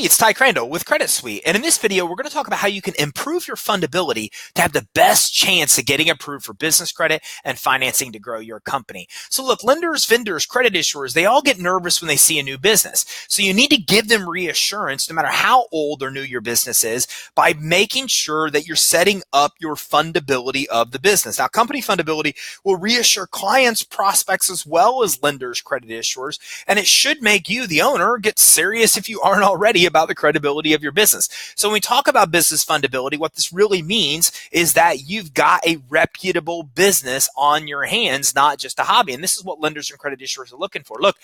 It's Ty Crandall with Credit Suite, and in this video, we're going to talk about how you can improve your fundability to have the best chance of getting approved for business credit and financing to grow your company. So look, lenders, vendors, credit issuers, they all get nervous when they see a new business. So you need to give them reassurance, no matter how old or new your business is, by making sure that you're setting up your fundability of the business. Now, company fundability will reassure clients, prospects, as well as lenders, credit issuers, and it should make you, the owner, get serious if you aren't already about the credibility of your business. So when we talk about business fundability, what this really means is that you've got a reputable business on your hands, not just a hobby. And this is what lenders and credit issuers are looking for. Look,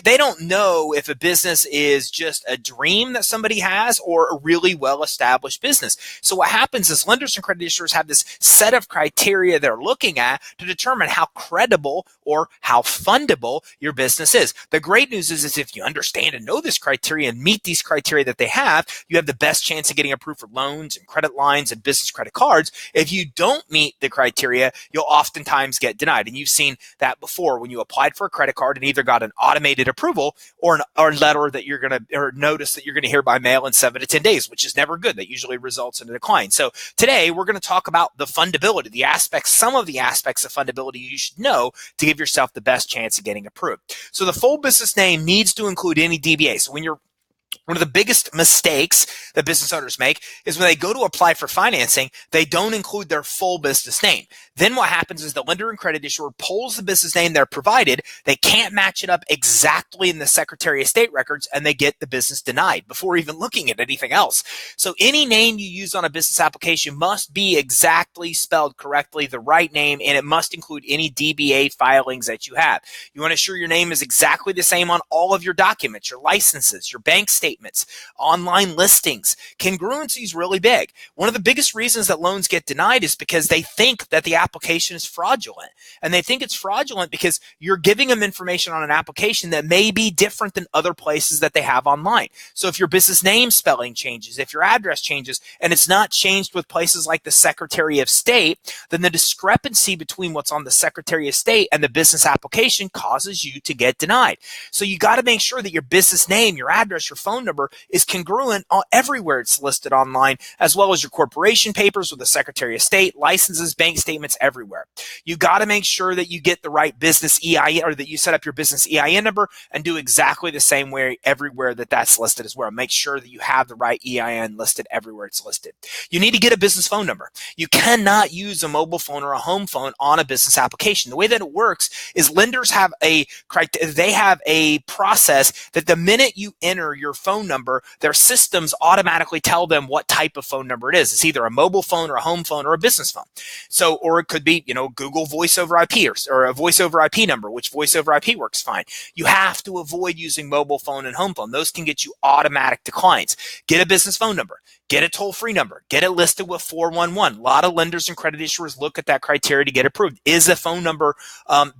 they don't know if a business is just a dream that somebody has or a really well-established business. So what happens is lenders and credit issuers have this set of criteria they're looking at to determine how credible or how fundable your business is. The great news is if you understand and know this criteria and meet these criteria that they have, you have the best chance of getting approved for loans and credit lines and business credit cards. If you don't meet the criteria, you'll oftentimes get denied. And you've seen that before when you applied for a credit card and either got an automated approval or a letter that you're going to, or notice that you're going to hear by mail in 7 to 10 days, which is never good. That usually results in a decline. So today we're going to talk about the fundability, the aspects, some of the aspects of fundability you should know to give yourself the best chance of getting approved. So the full business name needs to include any DBA. So one of the biggest mistakes that business owners make is when they go to apply for financing, they don't include their full business name. Then what happens is the lender and credit issuer pulls the business name they're provided. They can't match it up exactly in the Secretary of State records, and they get the business denied before even looking at anything else. So any name you use on a business application must be exactly spelled correctly, the right name, and it must include any DBA filings that you have. You want to ensure your name is exactly the same on all of your documents, your licenses, your bank statements, online listings. Congruency is really big. One of the biggest reasons that loans get denied is because they think that the application is fraudulent. And they think it's fraudulent because you're giving them information on an application that may be different than other places that they have online. So if your business name spelling changes, if your address changes, and it's not changed with places like the Secretary of State, then the discrepancy between what's on the Secretary of State and the business application causes you to get denied. So you got to make sure that your business name, your address, your phone number is congruent everywhere it's listed online, as well as your corporation papers with the Secretary of State, licenses, bank statements, everywhere. You got to make sure that you get the right business EIN, or that you set up your business EIN number and do exactly the same way everywhere that's listed as well. Make sure that you have the right EIN listed everywhere it's listed. You need to get a business phone number. You cannot use a mobile phone or a home phone on a business application. The way that it works is lenders have a process that the minute you enter your phone number, their systems automatically tell them what type of phone number it is. It's either a mobile phone or a home phone or a business phone. So, or it could be, Google voice over IP or a voice over IP number, which voice over IP works fine. You have to avoid using mobile phone and home phone. Those can get you automatic declines. Get a business phone number. Get a toll-free number. Get it listed with 411. A lot of lenders and credit issuers look at that criteria to get approved. Is the phone number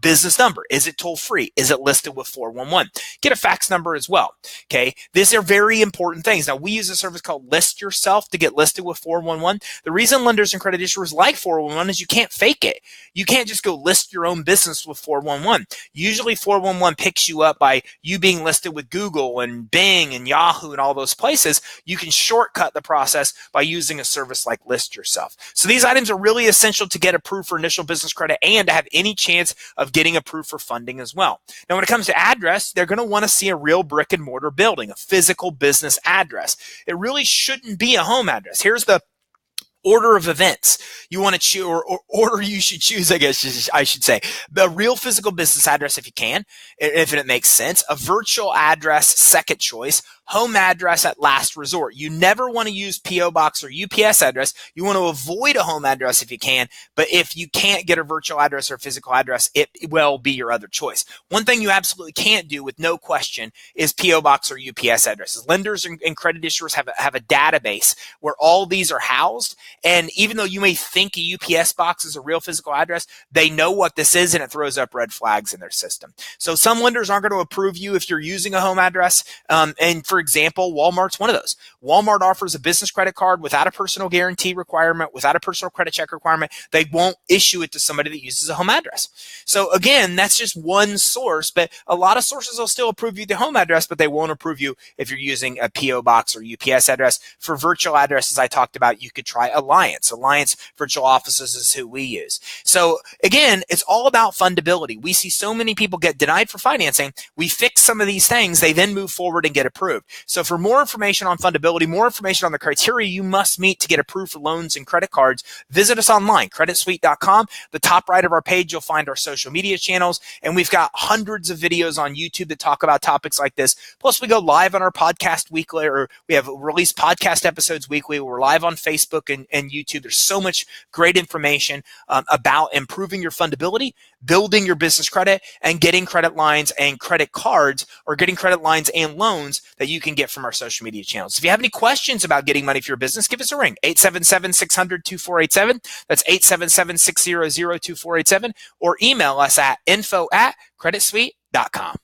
business number? Is it toll-free? Is it listed with 411? Get a fax number as well. Okay, these are very important things. Now, we use a service called List Yourself to get listed with 411. The reason lenders and credit issuers like 411 is you can't fake it. You can't just go list your own business with 411. Usually 411 picks you up by you being listed with Google and Bing and Yahoo and all those places. You can shortcut the process by using a service like List Yourself. So these items are really essential to get approved for initial business credit and to have any chance of getting approved for funding as well. Now, when it comes to address, they're going to want to see a real brick and mortar building, a physical business address. It really shouldn't be a home address. Here's the order of events you want to choose, or order you should choose, I guess I should say. The real physical business address if you can, if it makes sense. A virtual address, second choice. Home address at last resort. You never want to use P.O. Box or UPS address. You want to avoid a home address if you can, but if you can't get a virtual address or a physical address, it will be your other choice. One thing you absolutely can't do with no question is P.O. Box or UPS addresses. Lenders and credit issuers have a database where all these are housed, and even though you may think a UPS box is a real physical address, they know what this is, and it throws up red flags in their system. So some lenders aren't going to approve you if you're using a home address, and for for example, Walmart's one of those. Walmart offers a business credit card without a personal guarantee requirement, without a personal credit check requirement. They won't issue it to somebody that uses a home address. So again, that's just one source, but a lot of sources will still approve you the home address, but they won't approve you if you're using a PO box or UPS address. For virtual addresses I talked about, you could try Alliance. Alliance Virtual Offices is who we use. So again, it's all about fundability. We see so many people get denied for financing. We fix some of these things. They then move forward and get approved. So for more information on fundability, more information on the criteria you must meet to get approved for loans and credit cards, visit us online, creditsuite.com. The top right of our page, you'll find our social media channels, and we've got hundreds of videos on YouTube that talk about topics like this. Plus, we go live on our podcast weekly, or we have released podcast episodes weekly. We're live on Facebook and YouTube. There's so much great information about improving your fundability, building your business credit, and getting credit lines and credit cards, or getting credit lines and loans that you can get from our social media channels. If you have any questions about getting money for your business, give us a ring, 877-600-2487. That's 877-600-2487, or email us at info@creditsuite.com.